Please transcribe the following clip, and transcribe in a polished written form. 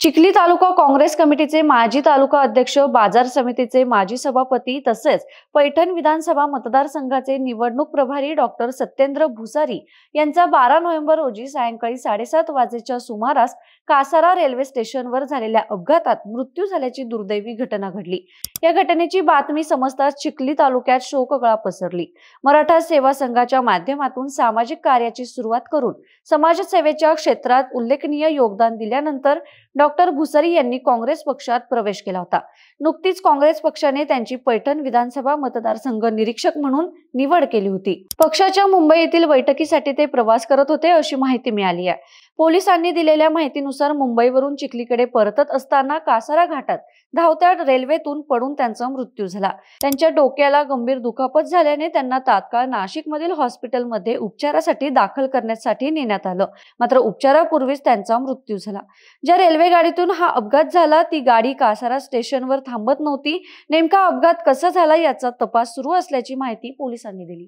चिखली तालुका काँग्रेस कमिटीचे माजी तालुका अध्यक्ष, बाजार समितीचे माजी सभापती तसेच पैठण विधानसभा मतदारसंघाचे निवडणूक प्रभारी डॉक्टर सत्येंद्र भुसारी यांचा 12 नोव्हेंबर रोजी सायंकाळी 7:30 वाजेच्या सुमारास कासारा रेल्वे स्टेशनवर झालेल्या अपघातात मृत्यू झाल्याची दुर्दैवी घटना घडली। या घटनेची बातमी समजताच चिखली तालुक्यात शोककळा पसरली। मराठा सेवा संघाच्या माध्यमातून सामाजिक कार्याची सुरुवात करून समाजसेवेच्या क्षेत्रात उल्लेखनीय योगदान दिल्यानंतर डॉक्टर भुसारी यांनी काँग्रेस पक्षात प्रवेश केला होता। नुकतीच काँग्रेस पक्षाने त्यांची पैठण विधानसभा मतदारसंघ निरीक्षक म्हणून निवड केली होती। पक्षाच्या मुंबई येथील बैठकीसाठी ते प्रवास करत होते अशी माहिती मिळाली आहे। पोलिसांनी दिलेल्या माहितीनुसार मुंबईवरून चिखलीकडे परतत असताना कासारा घाटात धावत्या रेल्वेतून पडून त्यांचा मृत्यू झाला। त्यांच्या डोक्याला गंभीर दुखापत झाल्याने त्यांना तात्काळ नाशिकमधील हॉस्पिटलमध्ये उपचारासाठी दाखल करण्यासाठी नेण्यात आलं, मात्र उपचारापूर्वीच त्यांचा मृत्यू झाला। ज्या रेल्वे गाडीतून हा अपघात झाला ती गाडी कासारा स्टेशनवर थांबत नव्हती। नेमका अपघात कसा झाला याचा तपास सुरू असल्याची माहिती पोलिसांनी दिली।